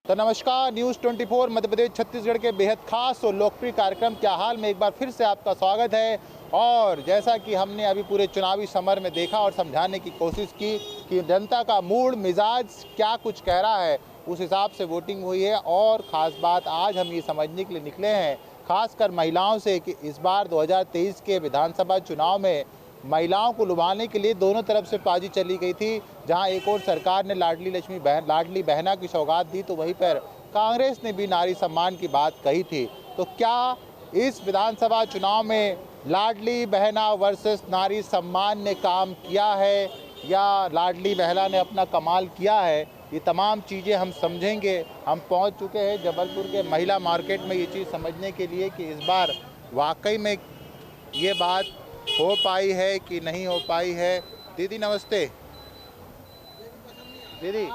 तो नमस्कार, न्यूज़ 24 मध्य प्रदेश छत्तीसगढ़ के बेहद खास और लोकप्रिय कार्यक्रम क्या हाल में एक बार फिर से आपका स्वागत है। और जैसा कि हमने अभी पूरे चुनावी समर में देखा और समझाने की कोशिश की कि जनता का मूड मिजाज क्या कुछ कह रहा है, उस हिसाब से वोटिंग हुई है। और ख़ास बात आज हम ये समझने के लिए निकले हैं, खासकर महिलाओं से, कि इस बार 2023 के विधानसभा चुनाव में महिलाओं को लुभाने के लिए दोनों तरफ से बाजी चली गई थी। जहां एक और सरकार ने लाडली बहना की सौगात दी, तो वहीं पर कांग्रेस ने भी नारी सम्मान की बात कही थी। तो क्या इस विधानसभा चुनाव में लाडली बहना वर्सेस नारी सम्मान ने काम किया है या लाडली बहना ने अपना कमाल किया है, ये तमाम चीज़ें हम समझेंगे। हम पहुंच चुके हैं जबलपुर के महिला मार्केट में ये चीज़ समझने के लिए कि इस बार वाकई में ये बात हो पाई है कि नहीं हो पाई है। दीदी नमस्ते। दीदी,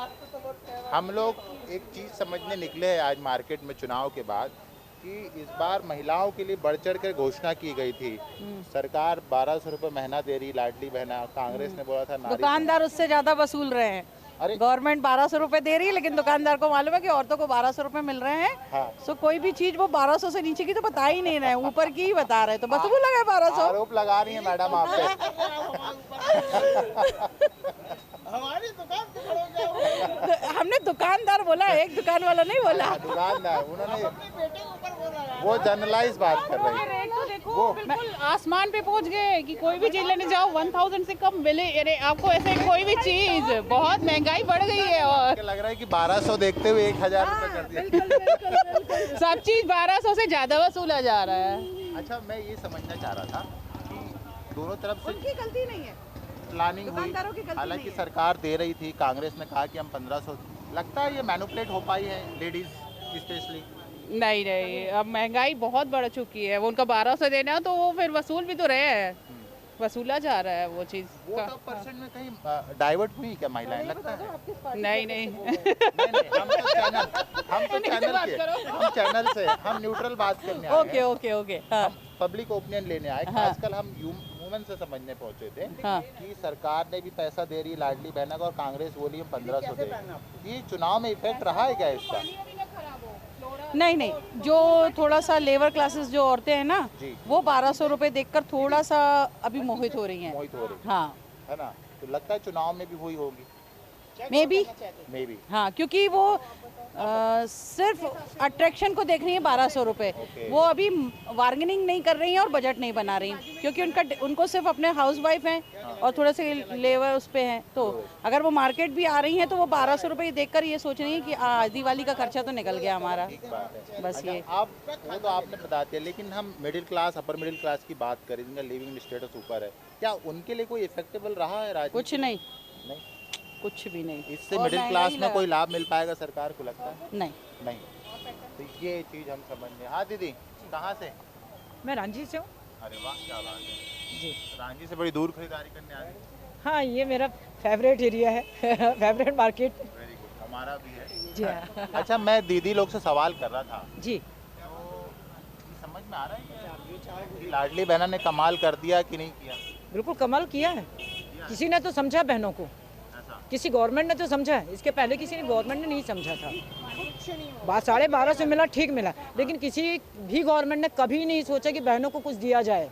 हम लोग एक चीज़ समझने निकले हैं आज मार्केट में चुनाव के बाद कि इस बार महिलाओं के लिए बढ़ चढ़ कर घोषणा की गई थी। सरकार 1200 रुपये महीना दे रही लाडली बहना, कांग्रेस ने बोला था नारी, दुकानदार उससे ज्यादा वसूल रहे हैं। अरे गवर्नमेंट 1200 रुपए दे रही है, लेकिन दुकानदार को मालूम है कि औरतों को 1200 रुपए मिल रहे हैं। हाँ। सो कोई भी चीज वो 1200 से नीचे की तो बता ही नहीं रहे, ऊपर की ही बता रहे, तो वसूल लगा 1200। आरोप लगा रही है मैडम आप पे। हमारी दुकान पे खड़े हमने दुकानदार बोला, एक दुकान वाला नहीं बोला। दुकानदार उन्होंने बेटे के ऊपर बोल रहा है। वो जनरलाइज बात कर रही है। रेट तो देखो बिल्कुल आसमान पे पहुंच गए कि कोई भी चीज लेने जाओ 1000 से कम मिले। अरे आपको ऐसे कोई भी चीज, बहुत महंगाई बढ़ गई है और लग रहा है कि 1200 देखते हुए 1000 रुपये कर दिया। सब चीज 1200 से ज्यादा वसूला जा रहा है। अच्छा, मैं ये समझना चाह रहा था कि दोनों तरफ से उनकी गलती नहीं है, प्लानिंग हुई, दुकानदारों की गलती हालांकि नहीं है। सरकार दे रही थी, कांग्रेस ने कहा कि हम 1500। लगता है ये मैनिपुलेट हो पाई है लेडीज स्पेशली। नहीं नहीं, अब महंगाई बहुत बढ़ चुकी है। वो उनका 1200 देना तो वो फिर वसूल भी तो रहे हैं, वसूला जा रहा है वो चीज। वोट ऑफ परसेंट में कहीं डाइवर्ट हुई क्या महिलाएं, लगता है? नहीं नहीं नहीं, हम चैनल से हम न्यूट्रल बात करने आए ओके हैं। Okay okay. हाँ पब्लिक ओपिनियन लेने आए। हाँ। आजकल हम वुमेन से समझने पहुंचे थे हाँ। कि सरकार ने भी पैसा दे रही है लाडली बहना का और कांग्रेस बोली हम 1500 दे। ये चुनाव में इफेक्ट रहा है क्या इसका? नहीं नहीं, जो थोड़ा सा लेबर क्लासेस जो औरतें हैं ना, जी। वो 1200 रुपए देखकर थोड़ा सा अभी मोहित हो रही हैं। मोहित हो रही हाँ है ना, तो लगता है चुनाव में भी हुई होगी मे बी। May be. हाँ, क्योंकि वो सिर्फ अट्रैक्शन को देख रही हैं 1200 रुपए। वो अभी बार्गेनिंग नहीं कर रही हैं और बजट नहीं बना रही हैं, क्योंकि उनको सिर्फ अपने हाउस वाइफ हैं और थोड़े से लेबर उस पे हैं। तो अगर वो मार्केट भी आ रही हैं तो वो 1200 रुपये देखकर ये सोच रही हैं कि दिवाली का खर्चा तो निकल गया हमारा। बस ये आप वो तो आपने बता दिया, लेकिन हम middle class, upper middle class की बात करें जिनका लिविंग स्टेटस ऊपर है, क्या उनके लिए कोई इफेक्टेबल रहा है राजनीति? कुछ नहीं, नहीं, कुछ भी नहीं। इससे और मिडिल महंगाई क्लास में लगा- कोई लाभ मिल पाएगा सरकार को, लगता है? नहीं। नहीं। तो ये चीज़ हम समझ गए। हाँ दीदी, कहाँ से? मैं रांची से हूँ अरे वाह, क्या बात है। जी। रांची से बड़ी दूर खरीदारी करने आ गए। हाँ, ये मेरा फेवरेट एरिया है फेवरेट मार्केट। वेरी गुड, हमारा भी है। जी हाँ। अच्छा, मैं दीदी लोग से सवाल कर रहा था, जी। तो ये समझ में आ रहा है कि लाडली बहना ने कमाल कर दिया कि नहीं किया? बिल्कुल कमाल किया है। किसी ने तो समझा बहनों को, ऐसा किसी गवर्नमेंट ने तो समझा है। इसके पहले किसी ने गवर्नमेंट ने नहीं समझा था। 1250 मिला, ठीक मिला, लेकिन किसी भी गवर्नमेंट ने कभी नहीं सोचा कि बहनों को कुछ दिया जाए।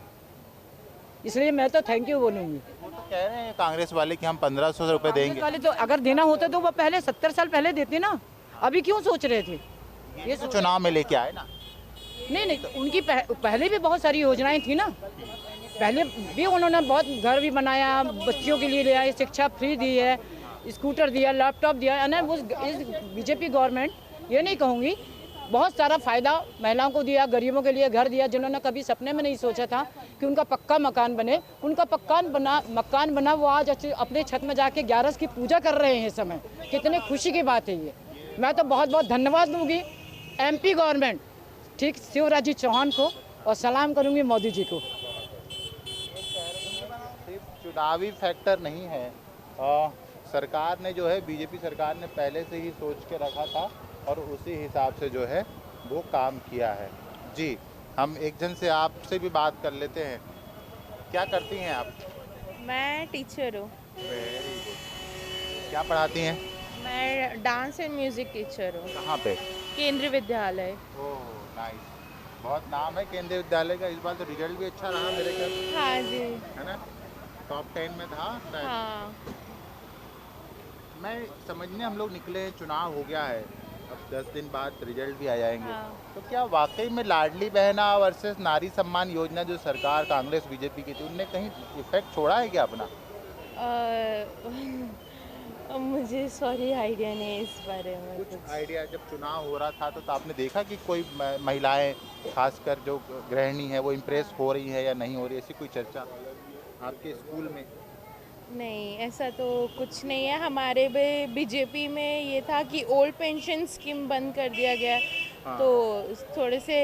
इसलिए मैं तो थैंक यू बोलूँगी। वो तो कह रहे हैं कांग्रेस वाले कि हम 1500 रुपये देंगे। वाले तो अगर देना होता तो वो पहले 70 साल पहले देते ना, अभी क्यों सोच रहे थे? ये तो चुनाव में लेके आए ना। नहीं नहीं, तो उनकी पहले भी बहुत सारी योजनाएं थी ना। पहले भी उन्होंने बहुत घर भी बनाया, बच्चियों के लिए लिया, शिक्षा फ्री दी है, स्कूटर दिया, लैपटॉप दिया है ना। वो इस बीजेपी गवर्नमेंट, ये नहीं कहूँगी, बहुत सारा फ़ायदा महिलाओं को दिया, गरीबों के लिए घर दिया, जिन्होंने कभी सपने में नहीं सोचा था कि उनका पक्का मकान बने। उनका मकान बना, वो आज अपने छत में जाके 11 की पूजा कर रहे हैं इस समय। कितने खुशी की बात है ये। मैं तो बहुत बहुत धन्यवाद दूँगी MP गवर्नमेंट, ठीक, शिवराज जी चौहान को, और सलाम करूँगी मोदी जी को। सिर्फ चुनावी फैक्टर नहीं है, सरकार ने जो है, बीजेपी सरकार ने पहले से ही सोच के रखा था और उसी हिसाब से जो है वो काम किया है। जी, हम एक जन से आपसे भी बात कर लेते हैं। क्या करती हैं आप? मैं टीचर हूँ। Very good. क्या पढ़ाती हैं? मैं डांस एंड म्यूजिक टीचर हूँ, कहाँ पे? केंद्रीय विद्यालय। ओह नाइस, बहुत नाम है केंद्रीय विद्यालय का। इस बार तो रिजल्ट भी अच्छा रहा मेरे ख्याल से, हाँ जी। है ना? टॉप 10 में था शायद। हाँ, मैं समझने हम लोग निकले, चुनाव हो गया है, अब 10 दिन बाद रिजल्ट भी आ जाएंगे। हाँ। तो क्या वाकई में लाडली बहना वर्सेस नारी सम्मान योजना जो सरकार कांग्रेस बीजेपी की थी, उनने कहीं इफेक्ट छोड़ा है क्या अपना? मुझे सॉरी आइडिया नहीं है इस बारे में कुछ कुछ। आइडिया? जब चुनाव हो रहा था तो आपने देखा कि कोई महिलाएं, खासकर जो गृहिणी है, वो इम्प्रेस हो रही है या नहीं हो रही, ऐसी कोई चर्चा आपके स्कूल में? नहीं, ऐसा तो कुछ नहीं है। हमारे बीजेपी में ये था कि ओल्ड पेंशन स्कीम बंद कर दिया गया, हाँ। तो थोड़े से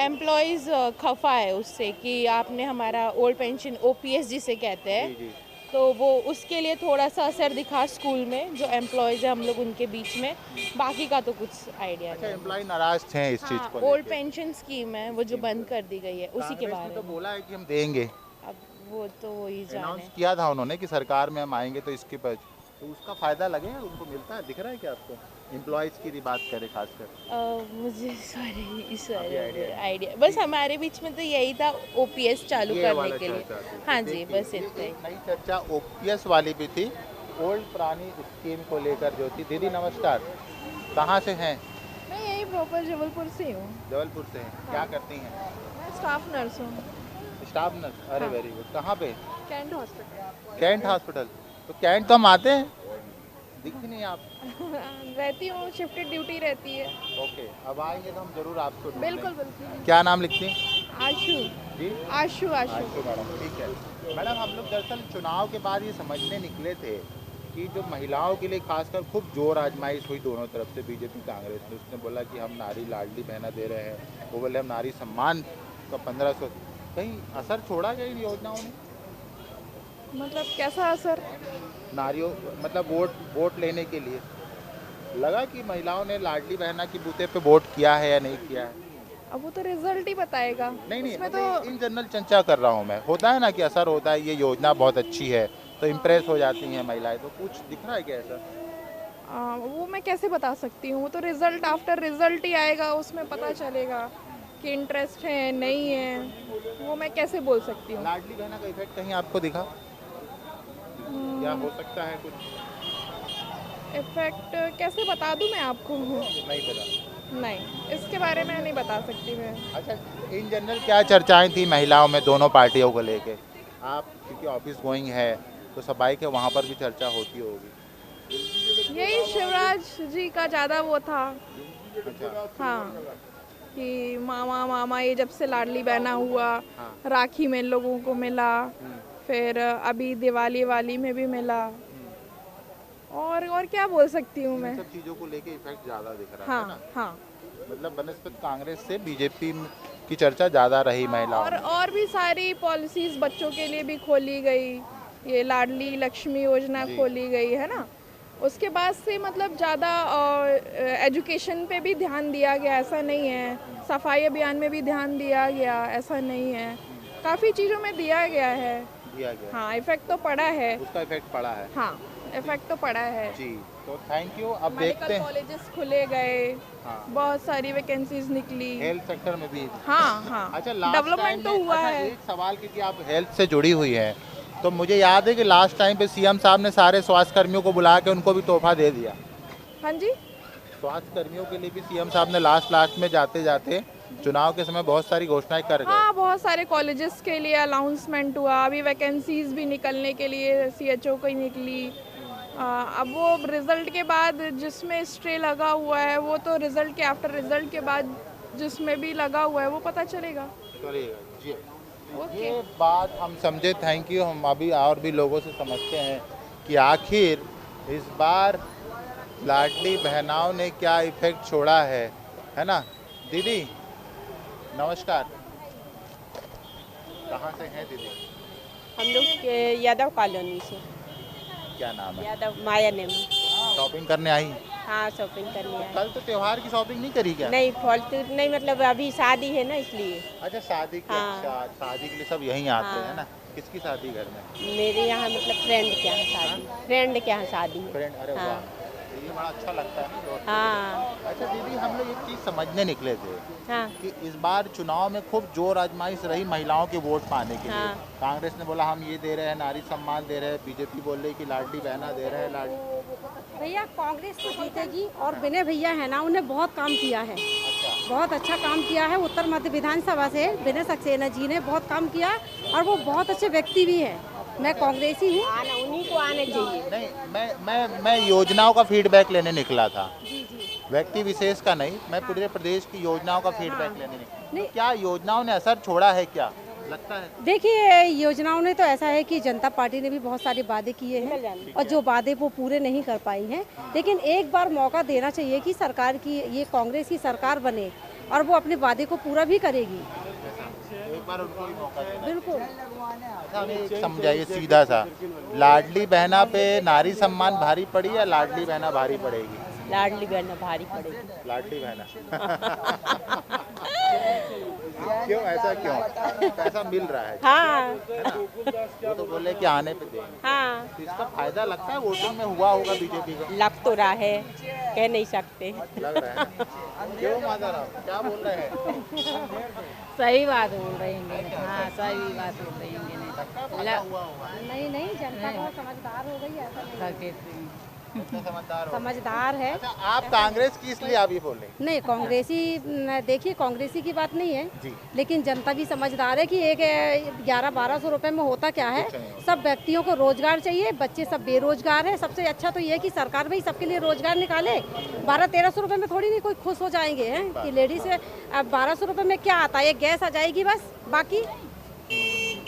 एम्प्लॉयज़ खफा है उससे कि आपने हमारा ओल्ड पेंशन ओपीएस जिसे कहते हैं, जी जी। तो वो उसके लिए थोड़ा सा असर दिखा स्कूल में, जो एम्प्लॉयज़ है हम लोग उनके बीच में। बाकी का तो कुछ आइडिया अच्छा, नहीं। एम्प्लॉय नाराज थे इस चीज हाँ, को ओल्ड लेके। पेंशन स्कीम है वो जो बंद कर दी गई है, उसी के कांग्रेस ने बारे तो में। बोला है कि हम देंगे, अब वो तो वही जाने। अनाउंस किया था उन्होंने कि सरकार में हम आएंगे तो इसके पर, तो उसका फायदा लगेगा उनको, मिलता है, दिख रहा है क्या आपको? एम्प्लॉयज की बात करें खासकर। मुझे सॉरी इस अभी आइडिया बस हमारे बीच में तो यही था, ओपीएस चालू ये करने वाला के लिए। चर्चा थी। हाँ जी, देखिए, बस इतना ही। एक नई चर्चा ओपीएस वाली भी थी, ओल्ड पुरानी स्कीम को लेकर जो थी। दीदी नमस्कार, कहाँ से हैं? मैं यही प्रॉपर जबलपुर से हूँ। जबलपुर से हैं। क्या करती हैं? मैं स्टाफ नर्स हूँ, स्टाफ नर्स। अरे हाँ। Very good. कहाँ पे? Cantt hospital. Cantt hospital. तो कैंट तो हम आते हैं, दिख ही नहीं आप। रहती हूँ, शिफ्टेड ड्यूटी रहती है। ओके, अब आएंगे तो हम जरूर आपको ढूंढ बिल्कुल लेंगे। बिल्कुल। क्या नाम लिखती हैं? आशु। जी आशु आशु। आशु मैडम, ठीक है। मैडम, हम लोग दरअसल चुनाव के बाद ये समझने निकले थे कि जो महिलाओं के लिए खासकर खूब जोर आजमाइश हुई दोनों तरफ से, बीजेपी कांग्रेस ने। उसने बोला कि हम नारी लाडली बहना दे रहे हैं, वो बोले हम नारी सम्मान का 1500। कहीं असर छोड़ा क्या इन योजनाओं ने? मतलब कैसा असर? नारियों मतलब वोट लेने के लिए लगा कि महिलाओं ने लाडली बहना की बूते पे वोट किया है या नहीं किया है? अब वो तो रिजल्ट ही बताएगा। नहीं, उसमें मतलब तो इन जनरल चर्चा कर रहा हूँ मैं। होता है ना कि असर होता है, ये योजना बहुत अच्छी है तो इम्प्रेस हो जाती हैं महिलाएं, तो कुछ दिख रहा है क्या ऐसा? वो मैं कैसे बता सकती हूँ? वो तो रिजल्ट आफ्टर रिजल्ट ही आएगा, उसमें पता चलेगा कि इंटरेस्ट है नहीं है। वो मैं कैसे बोल सकती हूँ? लाडली बहना का इफेक्ट कहीं आपको दिखा या हो सकता है कुछ? इफेक्ट कैसे बता दूँ मैं आपको? नहीं पता। नहीं, इसके बारे में नहीं बता सकती मैं। अच्छा, इन जनरल क्या चर्चाएं थी महिलाओं में दोनों पार्टियों को लेके? आप क्योंकि ऑफिस गोइंग है तो स्वाभाविक है वहाँ पर भी चर्चा होती होगी। यही शिवराज जी का ज़्यादा वो था। अच्छा, हाँ, कि मामा मामा ये जब से लाडली बहना हुआ, हाँ। राखी में लोगों को मिला, फिर अभी दिवाली वाली में भी मिला। और क्या बोल सकती हूँ मैं? इन सब चीज़ों को लेके इफेक्ट ज़्यादा दिख रहा है हाँ ना? हाँ। मतलब बनस्पत कांग्रेस से बीजेपी की चर्चा ज़्यादा रही महिलाओं में। और भी सारी पॉलिसीज बच्चों के लिए भी खोली गई, ये लाडली लक्ष्मी योजना जी। खोली गई है ना। उसके बाद से मतलब ज़्यादा एजुकेशन पे भी ध्यान दिया गया, ऐसा नहीं है। सफाई अभियान में भी ध्यान दिया गया, ऐसा नहीं है। काफ़ी चीज़ों में दिया गया है। दिया गया, हाँ, इफेक्ट तो पड़ा है। उसका इफेक्ट पड़ा है। हाँ, इफेक्ट तो पड़ा है। जी, तो थैंक यू। अब देखते मेडिकल हैं। कॉलेजेस खुले गए, हाँ। बहुत सारी वैकेंसीज निकली। हेल्थ सेक्टर में भी। हाँ हाँ, अच्छा, लास्ट डेवलपमेंट तो हुआ है। एक सवाल, क्योंकि आप हेल्थ से जुड़ी हुई हैं, तो मुझे याद है कि लास्ट टाइम पे सीएम साहब ने सारे स्वास्थ्य कर्मियों को बुला के उनको भी तोहफा दे दिया। हाँ जी, स्वास्थ्य कर्मियों के लिए भी सीएम साहब ने लास्ट में जाते जाते चुनाव के समय बहुत सारी घोषणाएं कर गए। हाँ, बहुत सारे कॉलेजेस के लिए अनाउंसमेंट हुआ। अभी वैकेंसीज भी निकलने के लिए सीएचओ की निकली। अब वो रिजल्ट के बाद जिसमें स्टे लगा हुआ है, वो तो रिजल्ट के आफ्टर रिजल्ट के बाद जिसमें भी लगा हुआ है वो पता चलेगा। चलिएगा जी। ओके। ये बात हम समझे, थैंक यू। हम अभी और भी लोगों से समझते हैं कि आखिर इस बार लाडली बहनाओं ने क्या इफेक्ट छोड़ा है ना? दीदी नमस्कार, कहाँ से हैं दीदी? हम लोग यादव कॉलोनी से। क्या नाम है? यादव माया नेम। शॉपिंग करने आई? हाँ, शॉपिंग करने आए। कल तो त्योहार की शॉपिंग नहीं करी क्या? नहीं, फालतू नहीं, मतलब अभी शादी है ना इसलिए। अच्छा, शादी की। हाँ। अच्छा, शादी के लिए सब यहीं आते हाँ। हैं ना? किसकी शादी घर में? मेरे यहाँ मतलब फ्रेंड के यहाँ शादी, फ्रेंड के यहाँ शादी है। फ्रेंड? अरे हाँ। वाह, ये बड़ा अच्छा लगता है ना। हाँ अच्छा दीदी, हम लोग एक चीज़ समझने निकले थे हाँ कि इस बार चुनाव में खूब जोर आजमाइश रही महिलाओं के वोट पाने के लिए। हाँ। कांग्रेस ने बोला हम ये दे रहे हैं, नारी सम्मान दे रहे हैं, बीजेपी बोल रही कि लाडली बहना दे रहे हैं, लाडली। भैया कांग्रेस तो जीतेगी और विनय भैया है ना, उन्हें बहुत काम किया है, बहुत अच्छा काम किया है। उत्तर मध्य विधानसभा से विनय सक्सेना जी ने बहुत काम किया और वो बहुत अच्छे व्यक्ति भी हैं। मैं कांग्रेसी हूँ, उन्हीं को आने चाहिए। नहीं, मैं योजनाओं का फीडबैक लेने निकला था, व्यक्ति विशेष का नहीं, मैं पूरे प्रदेश की योजनाओं का फीडबैक लेने निकला। तो क्या योजनाओं ने असर छोड़ा है, क्या लगता है? देखिए योजनाओं ने तो ऐसा है कि जनता पार्टी ने भी बहुत सारे वादे किए हैं और जो वादे वो पूरे नहीं कर पाई हैं, लेकिन एक बार मौका देना चाहिए कि सरकार की, ये कांग्रेस की सरकार बने और वो अपने वादे को पूरा भी करेगी। एक बार उनको भी मौका देना। बिल्कुल। अच्छा हमें एक समझाइए सीधा सा, लाडली बहना पे नारी सम्मान भारी पड़ी या लाडली बहना भारी पड़ेगी? लाडली बहना भारी पड़ेगी। लाडली बहना क्यों, ऐसा क्यों? पैसा मिल रहा है, हाँ है ना? वो तो बोले कि आने पे देंगे, हाँ तो इसका फायदा लगता है वोटिंग में हुआ होगा बीजेपी को? लग तो रहा है, कह नहीं सकते। लग रहा है। क्यों माता राम, क्या बोल रहे हैं? सही बात बोल रहे हैं। हाँ सही बात बोल रही हैं। फायदा हुआ होगा। नहीं नहीं, जनता बहुत समझदार हो गई है, ऐसा नहीं। इतने समझदार हो। समझदार है। अच्छा आप कांग्रेस की इसलिए आप ये बोल रहे हैं? नहीं कांग्रेसी, देखिए कांग्रेसी की बात नहीं है जी। लेकिन जनता भी समझदार है कि एक 1100-1200 रुपए में होता क्या है। कुछ नहीं। सब व्यक्तियों को रोजगार चाहिए, बच्चे सब बेरोजगार है। सबसे अच्छा तो ये है कि सरकार भाई सबके लिए रोजगार निकाले। 1200-1300 रुपए में थोड़ी नहीं कोई खुश हो जाएंगे हैं कि लेडीज है। अब 1200 रुपए में क्या आता है, एक गैस आ जाएगी बस, बाकी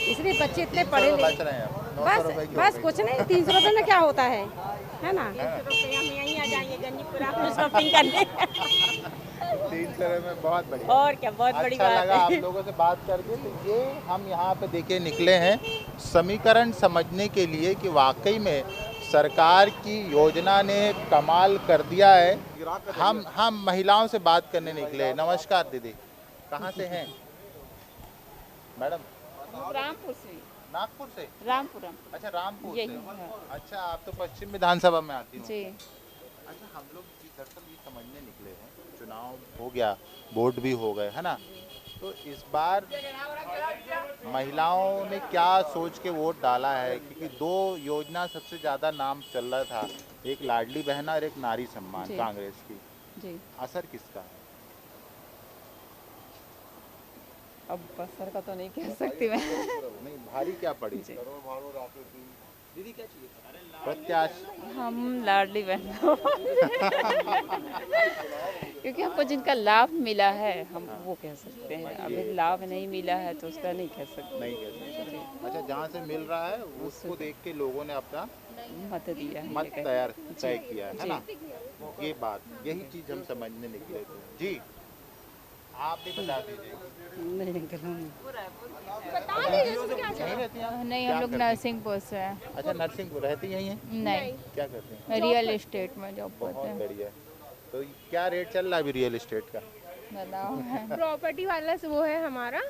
इसलिए बच्चे इतने पढ़े बच लिखे, रहे हैं, 900 रुपए की हो बस गई। कुछ नहीं, 300 रुपए में क्या होता है ना। यहीं आ जाएंगे गंजीपुरा शॉपिंग करने। 300 रुपए में बहुत बढ़िया। और क्या, बहुत बड़ी अच्छा बात लगा आप है। लोगों से बात करके। तो ये हम यहाँ पे देखिए निकले हैं समीकरण समझने के लिए कि वाकई में सरकार की योजना ने कमाल कर दिया है। हम महिलाओं से बात करने निकले हैं। नमस्कार दीदी, कहाँ से हैं मैडम? रामपुर से। नागपुर से? रामपुरम। अच्छा रामपुर यही, से। हाँ। अच्छा आप तो पश्चिम विधानसभा में आती हो। जी। अच्छा हम लोग दरअसल ये समझने निकले हैं, चुनाव हो गया, वोट भी हो गए, है ना? तो इस बार महिलाओं ने क्या सोच के वोट डाला है? क्योंकि दो योजना सबसे ज़्यादा नाम चल रहा था, एक लाडली बहना और एक नारी सम्मान जी। कांग्रेस की। जी। असर किसका है? अब असर का तो नहीं कह सकती मैं। नहीं भारी क्या पड़ी? दीदी क्या चाहिए? प्रत्याशी हम लाडली बहन क्योंकि हमको जिनका लाभ मिला है हम वो कह सकते हैं। अभी लाभ नहीं मिला है तो उसका नहीं कह सकते। नहीं कह सकते। अच्छा जहाँ से मिल रहा है उसको देख के लोगों ने अपना मत दिया है, मत ये कह- तैयार तय किया है जी। ना? ये बात, यही चीज हम समझने निकले थे। जी आप भी बता दीजिए। नहीं अंकल हम यहीं रहती हैं आप? नहीं, क्या हम लोग करती हैं? नरसिंहपुर से हैं। अच्छा नरसिंहपुर रहती यहीं हैं? नहीं, क्या करते हैं? रियल एस्टेट में जॉब करते बहुत हैं। बढ़िया। तो क्या रेट चल रहा है अभी रियल एस्टेट का? बताओ है। प्रॉपर्टी वाला से वो है हमारा,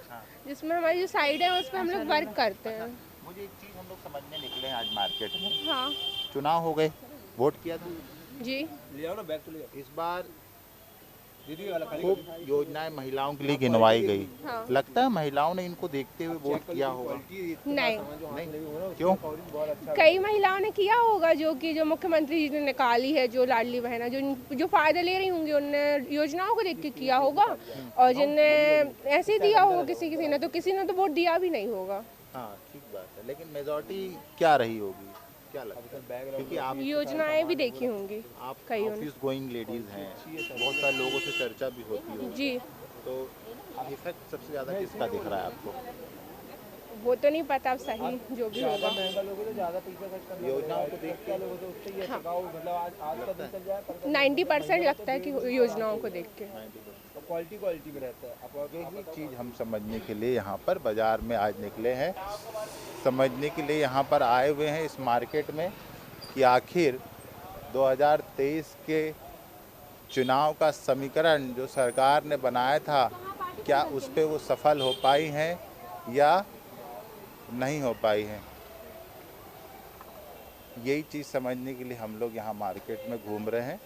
जिसमें हमारी जो साइड है उस पर हम लोग वर्क करते हैं। मुझे एक चीज हम लोग समझने निकले हैं आज मार्केट में। हाँ चुनाव हो गए, वोट किया था जी। इस बार खूब योजनाएं महिलाओं के लिए गिनवाई गई। हाँ। लगता है महिलाओं ने इनको देखते हुए वोट किया होगा? नहीं, नहीं क्यों? कई महिलाओं ने किया होगा जो मुख्यमंत्री जी ने निकाली है, जो लाडली बहना जो फायदा ले रही होंगी उनने योजनाओं को देख के किया होगा, और जिनने ऐसे ही दिया होगा किसी ने तो वोट दिया भी नहीं होगा। हाँ ठीक बात है, लेकिन मेजॉरिटी क्या रही होगी, क्या लगता है? क्योंकि आप योजनाएं भी देखी होंगी आप कई ऑफिस गोइंग लेडीज हैं, बहुत सारे लोगों से चर्चा भी होती होगी, जी। तो इफेक्ट सबसे ज़्यादा किसका दिख रहा है आपको? वो तो नहीं पता, अब सही जो भी होगा। योजनाओं को देख के 90% लगता है कि योजनाओं को देख के। क्वालिटी में रहता है। यही चीज़ हम समझने के लिए यहाँ पर बाज़ार में आज निकले हैं, समझने के लिए यहाँ पर आए हुए हैं इस मार्केट में कि आखिर 2023 के चुनाव का समीकरण जो सरकार ने बनाया था, क्या उस पे वो सफल हो पाई हैं या नहीं हो पाई हैं। यही चीज़ समझने के लिए हम लोग यहाँ मार्केट में घूम रहे हैं।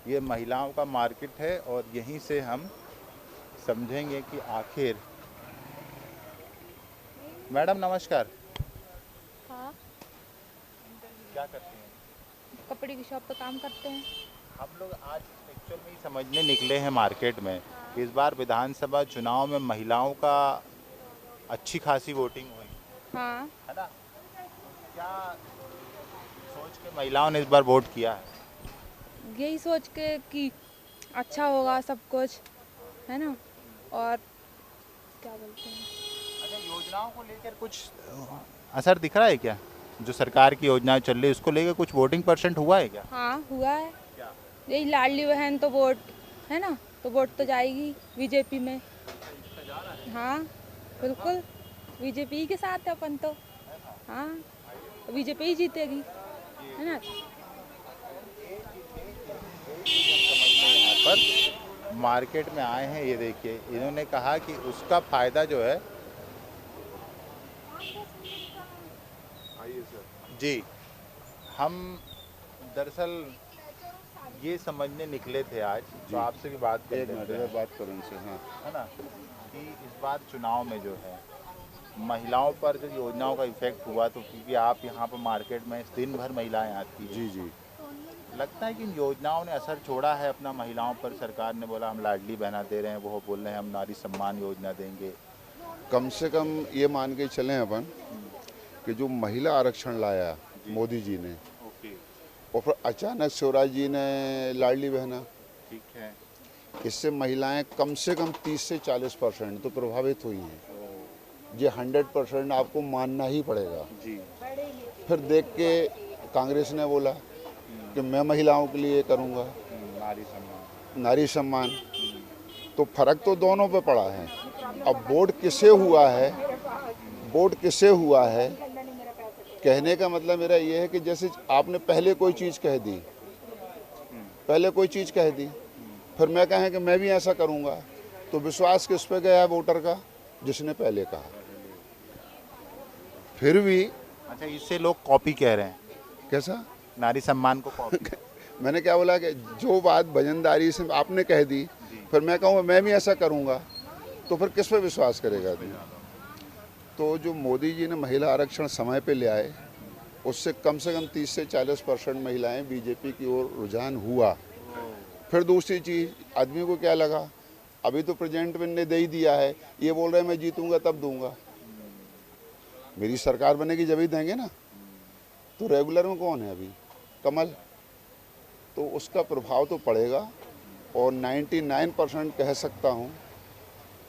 ये महिलाओं का मार्केट है और यहीं से हम समझेंगे कि आखिर। मैडम नमस्कार। हाँ, क्या करती हैं? कपड़े की शॉप पे काम करते हैं। हम लोग आज एक्चुअल में ही समझने निकले हैं मार्केट में। इस बार विधानसभा चुनाव में महिलाओं का अच्छी खासी वोटिंग हुई, हाँ, है ना? क्या सोच के महिलाओं ने इस बार वोट किया है? यही सोच के कि अच्छा होगा सब कुछ, है ना। और क्या बोलते हैं, अच्छा, योजनाओं को लेकर कुछ असर दिख रहा है क्या? जो सरकार की योजनाएं चल रही है उसको लेकर कुछ वोटिंग परसेंट हुआ है क्या? हाँ हुआ है। क्या? यही लाडली बहन तो वोट है ना, तो वोट तो जाएगी बीजेपी में। हाँ बिल्कुल, बीजेपी के साथ है अपन तो। हाँ, बीजेपी ही जीतेगी, है ना। यहाँ पर मार्केट में आए हैं, ये देखिए इन्होंने कहा कि उसका फायदा जो है। जी, हम दरअसल ये समझने निकले थे आज, तो आपसे भी बात कर लेते हैं। बात करो उनसे, हाँ, है ना, कि इस बार चुनाव में जो है महिलाओं पर जो योजनाओं का इफेक्ट हुआ, तो क्योंकि आप यहाँ पर मार्केट में दिन भर महिलाएं आती हैं, जी जी, लगता है कि इन योजनाओं ने असर छोड़ा है अपना महिलाओं पर? सरकार ने बोला हम लाडली बहना दे रहे हैं, वो बोल रहे हैं हम नारी सम्मान योजना देंगे। कम से कम ये मान के चलें अपन कि जो महिला आरक्षण लाया मोदी जी ने, और फिर अचानक शिवराज जी ने लाडली बहना, ठीक है, इससे महिलाएं कम से कम 30 से 40% तो प्रभावित हुई हैं। ये 100% आपको मानना ही पड़ेगा जी। फिर देख के कांग्रेस ने बोला कि मैं महिलाओं के लिए करूँगा नारी सम्मान। तो फर्क तो दोनों पे पड़ा है। अब वोट किसे हुआ है, वोट किसे हुआ है, कहने का मतलब मेरा ये है कि जैसे आपने पहले कोई चीज़ कह दी, फिर मैं कहें कि मैं भी ऐसा करूँगा, तो विश्वास किस पे गया है वोटर का? जिसने पहले कहा। फिर भी अच्छा, इससे लोग कॉपी कह रहे हैं, कैसा नारी सम्मान को कॉपी। मैंने क्या बोला कि जो बात वजनदारी से आपने कह दी, फिर मैं कहूँगा मैं भी ऐसा करूँगा, तो फिर किस पे विश्वास करेगा आदमी? तो जो मोदी जी ने महिला आरक्षण समय पे ले आए, उससे कम 30 से 40% महिलाएं बीजेपी की ओर रुझान हुआ। फिर दूसरी चीज़, आदमी को क्या लगा, अभी तो प्रेसिडेंट ने दे ही दिया है, ये बोल रहे हैं मैं जीतूंगा तब दूंगा। मेरी सरकार बनेगी जब ही देंगे ना। तो रेगुलर में कौन है अभी? कमल। तो उसका प्रभाव तो पड़ेगा, और 99% कह सकता हूँ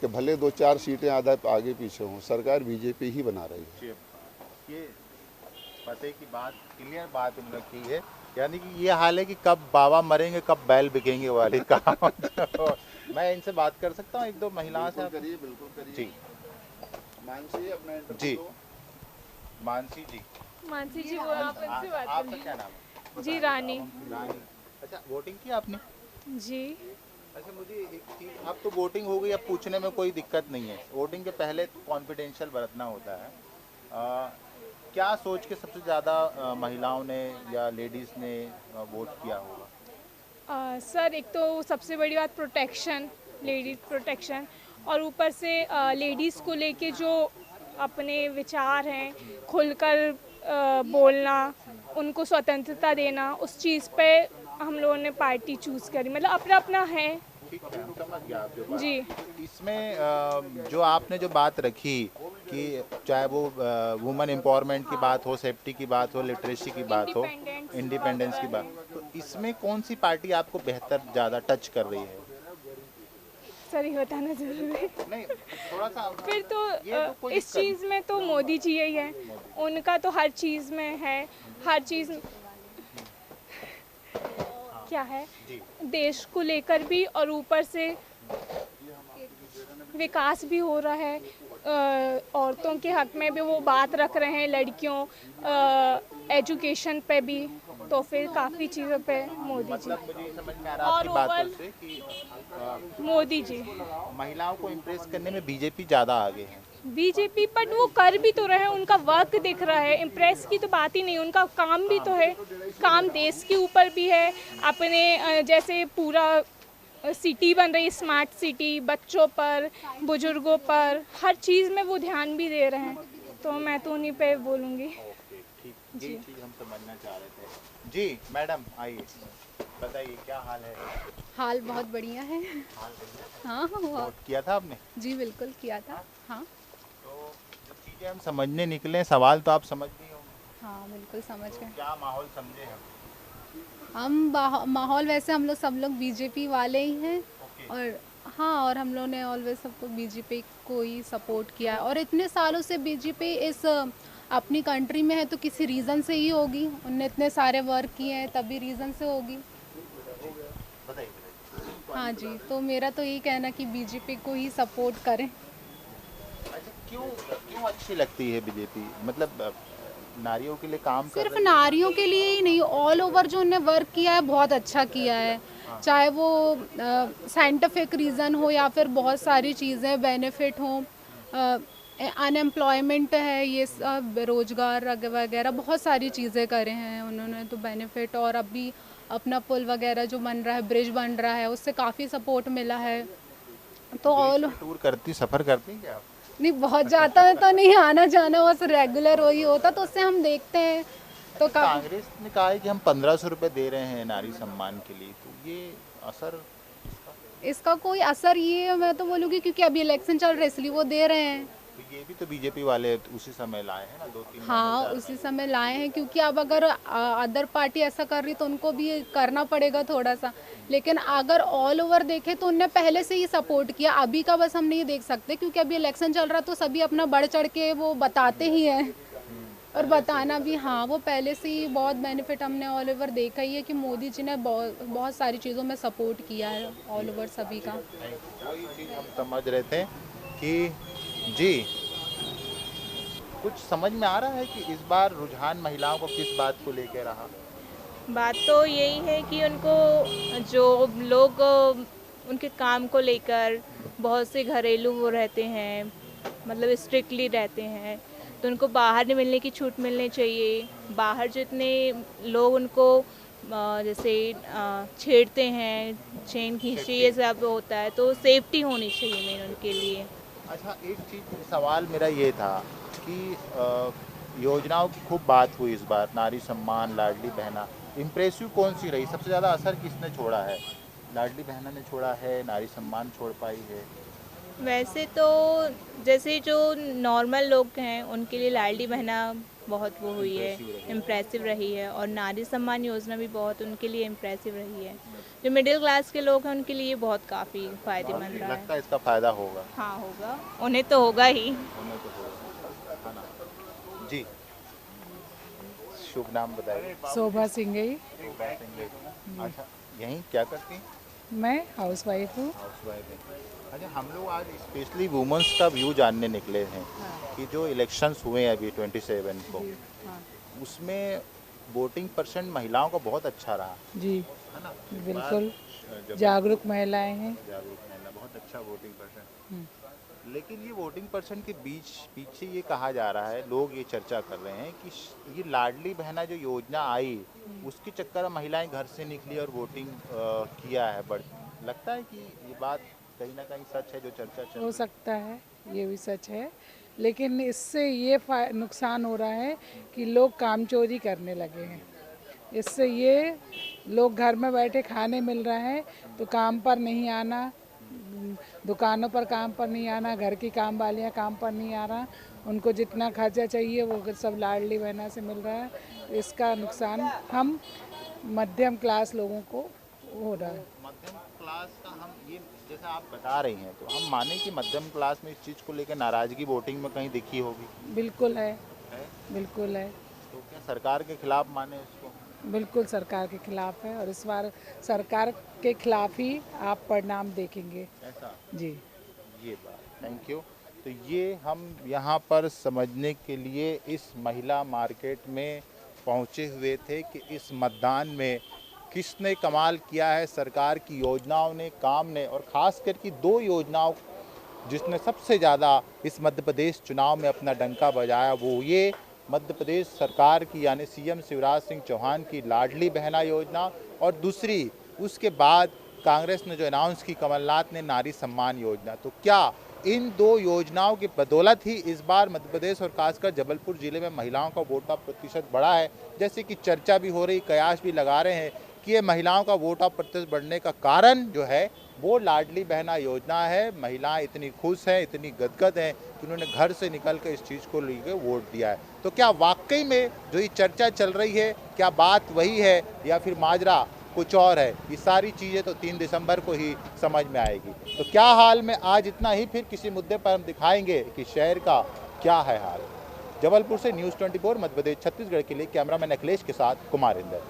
कि भले 2-4 सीटें आधा आगे पीछे हों, सरकार बीजेपी ही बना रही है। ये पते की बात, क्लियर बात उन्होंने की है, यानी कि ये हाल है कि कब बाबा मरेंगे कब बैल बिकेंगे वाली काम। तो मैं इनसे बात कर सकता हूँ, एक दो महिलाओं से? करिए, बिल्कुल करिए जी। मानसी, अपना इंटरव्यू जी, दो। मानसी जी। मानसी जी, वो आप इनसे बात आपका क्या नाम है? जी, रानी। रानी। अच्छा, वोटिंग की आपने? जी। अच्छा, मुझे एक चीज़, अब तो वोटिंग हो गई, अब पूछने में कोई दिक्कत नहीं है। वोटिंग के पहले कॉन्फिडेंशियल बरतना होता है। क्या सोच के सबसे ज़्यादा महिलाओं ने या लेडीज़ ने वोट किया होगा? सर, एक तो सबसे बड़ी बात प्रोटेक्शन, लेडीज प्रोटेक्शन, और ऊपर से लेडीज़ को लेके जो अपने विचार हैं, खुलकर बोलना, उनको स्वतंत्रता देना, उस चीज़ पे हम लोगों ने पार्टी चूज़ करी। मतलब अपना अपना है। ठीक है, हम समझ गया आप जो बात। जी। इसमें जो आपने जो बात रखी कि चाहे वो वुमेन एम्पावरमेंट की बात हो, सेफ्टी की बात हो, लिटरेसी की बात हो, इंडिपेंडेंस की बात, तो इसमें कौन सी पार्टी आपको बेहतर ज़्यादा टच कर रही है? सर, ये बताना जरूरी है? नहीं, थोड़ा सा फिर तो इस चीज़ में तो मोदी जी ही है, उनका तो हर चीज़ में है, हर चीज़ क्या है देश को लेकर भी, और ऊपर से विकास भी हो रहा है, औरतों के हक में भी वो बात रख रहे हैं, लड़कियों एजुकेशन पे भी, तो फिर काफ़ी चीज़ों पे मोदी जी। मुझे समझ में आ रहा है आपकी बातों से कि मोदी जी महिलाओं को इम्प्रेस करने में बीजेपी ज़्यादा आगे है। बीजेपी, बट वो कर भी तो रहे हैं, उनका वर्क दिख रहा है, इम्प्रेस की तो बात ही नहीं, उनका काम भी तो है, काम देश के ऊपर भी है, अपने जैसे पूरा सिटी बन रही है, स्मार्ट सिटी, बच्चों पर, बुजुर्गों पर, हर चीज़ में वो ध्यान भी दे रहे हैं, तो मैं तो उन्हीं पे बोलूँगी। ठीक, यही चीज़ हम समझना चाह रहे थे। जी मैडम आइए, बताइए क्या हाल है? हाल बहुत बढ़िया है। हाँ वोट किया था आपने? जी बिल्कुल किया था। हाँ तो जो चीज़ें हम समझने निकले, सवाल तो आप समझ गई होंगे। हाँ बिल्कुल समझ गए। क्या माहौल समझे हम माहौल वैसे हम लोग सब लोग बीजेपी वाले ही हैं और हाँ, और हम लोग ने ऑलवेज सबको बीजेपी को ही सपोर्ट किया है और इतने सालों से बीजेपी इस अपनी कंट्री में है तो किसी रीज़न से ही होगी, उनने इतने सारे वर्क किए हैं तभी रीज़न से होगी। हाँ जी, तो मेरा तो यही कहना कि बीजेपी को ही सपोर्ट करें। अच्छा, क्यों अच्छी लगती है बीजेपी? मतलब नारियों के लिए काम कर सिर्फ रही है? नारियों के लिए ही नहीं, ऑल ओवर जो उन्होंने वर्क किया है बहुत अच्छा किया है, चाहे वो साइंटिफिक रीज़न हो या फिर बहुत सारी चीज़ें बेनिफिट हों, अनएम्प्लॉयमेंट है, ये सब बेरोजगार वगैरह बहुत सारी चीज़ें करे हैं उन्होंने तो बेनिफिट। और अभी अपना पुल वगैरह जो बन रहा है, ब्रिज बन रहा है, उससे काफ़ी सपोर्ट मिला है। तो ऑल टूर करती, सफ़र करती क्या आप? नहीं, बहुत ज़्यादा तो नहीं, आना जाना बस रेगुलर वही होता, तो उससे हम देखते हैं तो कांग्रेस ने कहा है कि हम 1500 रुपये दे रहे हैं नारी सम्मान के लिए, तो ये असर इसका कोई असर ये मैं तो बोलूँगी क्योंकि अभी इलेक्शन चल रहे इसलिए वो दे रहे हैं। तो ये भी तो बीजेपी वाले उसी समय लाए हैं ना, 2-3 हाँ उसी समय लाए हैं, क्योंकि अब अगर अदर पार्टी ऐसा कर रही तो उनको भी करना पड़ेगा थोड़ा सा, लेकिन अगर ऑल ओवर देखें तो उनने पहले से ही सपोर्ट किया, अभी का बस हम नहीं देख सकते क्योंकि अभी इलेक्शन चल रहा तो सभी अपना बढ़ चढ़ के वो बताते ही हैं और बताना भी। हाँ, वो पहले से ही बहुत बेनिफिट हमने ऑल ओवर देखा ही है कि मोदी जी ने बहुत सारी चीज़ों में सपोर्ट किया है ऑल ओवर सभी का। वही चीज़ हम समझ रहे थे कि जी कुछ समझ में आ रहा है कि इस बार रुझान महिलाओं को किस बात को लेकर रहा? बात तो यही है कि उनको जो लोग उनके काम को लेकर बहुत से घरेलू वो रहते हैं, मतलब स्ट्रिक्टली रहते हैं, तो उनको बाहर नहीं मिलने की छूट मिलनी चाहिए। बाहर जितने लोग उनको जैसे छेड़ते हैं, चेन खींचती ये सब होता है, तो सेफ्टी होनी चाहिए मेन उनके लिए। अच्छा, एक चीज़ सवाल मेरा ये था कि योजनाओं की खूब बात हुई इस बार, नारी सम्मान, लाडली बहना, इम्प्रेसिव कौन सी रही? सबसे ज़्यादा असर किसने छोड़ा है? लाडली बहना ने छोड़ा है, नारी सम्मान छोड़ पाई है? वैसे तो जैसे जो नॉर्मल लोग हैं उनके लिए लाडली बहना बहुत वो हुई है, इम्प्रेसिव रही है, और नारी सम्मान योजना भी बहुत उनके लिए इम्प्रेसिव रही है। जो मिडिल क्लास के लोग हैं उनके लिए बहुत काफ़ी फ़ायदेमंद रहा है। लगता है इसका फ़ायदा होगा? हाँ होगा, उन्हें तो होगा ही। उन्हें तो होगा, है ना? जी, शुभ नाम बताइए। शोभा सिंघई। शोभा सिंघई। अच्छा, यहीं क्या करती हैं? मैं हाउसवाइफ हूँ। हाउसवाइफ है। अच्छा, हम लोग आज स्पेशली वुमेंस का व्यू जानने निकले हैं कि जो इलेक्शंस हुए हैं अभी 27 को, उसमें वोटिंग परसेंट महिलाओं का बहुत अच्छा रहा जी, है ना? बिल्कुल जागरूक महिलाएं हैं। जागरूक महिला, बहुत अच्छा वोटिंग परसेंट। लेकिन ये वोटिंग परसेंट के पीछे ये कहा जा रहा है, लोग ये चर्चा कर रहे हैं कि ये लाडली बहना जो योजना आई उसके चक्कर में महिलाएं घर से निकली और वोटिंग किया है। बट लगता है कि ये बात कहीं ना कहीं सच है जो चर्चा चल रही है? हो सकता है, ये भी सच है, लेकिन इससे ये नुकसान हो रहा है कि लोग काम चोरी करने लगे हैं। इससे ये लोग घर में बैठे खाने मिल रहा है तो काम पर नहीं आना, दुकानों पर काम पर नहीं आना, घर की काम वालियाँ काम पर नहीं आ रहा, उनको जितना खर्चा चाहिए वो सब लाडली बहना से मिल रहा है। इसका नुकसान हम मध्यम क्लास लोगों को हो रहा है। मध्यम क्लास का हम ये जैसा आप बता रही हैं, तो हम माने कि मध्यम क्लास में इस चीज़ को लेकर नाराज़गी वोटिंग में कहीं दिखी होगी? बिल्कुल है, बिल्कुल है। तो क्या सरकार के खिलाफ माने इसको? बिल्कुल सरकार के खिलाफ है और इस बार सरकार के खिलाफ ही आप परिणाम देखेंगे। ऐसा जी, ये बात, थैंक यू। तो ये हम यहाँ पर समझने के लिए इस महिला मार्केट में पहुँचे हुए थे कि इस मतदान में किसने कमाल किया है, सरकार की योजनाओं ने, काम ने, और ख़ास करके 2 योजनाओं जिसने सबसे ज़्यादा इस मध्य प्रदेश चुनाव में अपना डंका बजाया वो ये मध्य प्रदेश सरकार की यानी सीएम शिवराज सिंह चौहान की लाडली बहना योजना, और दूसरी उसके बाद कांग्रेस ने जो अनाउंस की कमलनाथ ने नारी सम्मान योजना। तो क्या इन दो योजनाओं की बदौलत ही इस बार मध्य प्रदेश और खासकर जबलपुर जिले में महिलाओं का वोट ऑफ प्रतिशत बढ़ा है? जैसे कि चर्चा भी हो रही, कयास भी लगा रहे हैं कि ये महिलाओं का वोट ऑफ प्रतिशत बढ़ने का कारण जो है वो लाडली बहना योजना है। महिलाएं इतनी खुश हैं, इतनी गदगद हैं कि उन्होंने घर से निकल कर इस चीज़ को लेकर वोट दिया है। तो क्या वाकई में जो ये चर्चा चल रही है, क्या बात वही है या फिर माजरा कुछ और है? ये सारी चीज़ें तो 3 दिसंबर को ही समझ में आएगी। तो क्या हाल में आज इतना ही, फिर किसी मुद्दे पर हम दिखाएंगे कि शहर का क्या है हाल। जबलपुर से न्यूज़ 24 मध्य प्रदेश छत्तीसगढ़ के लिए कैमरामैन अखिलेश के साथ कुमार इंदर।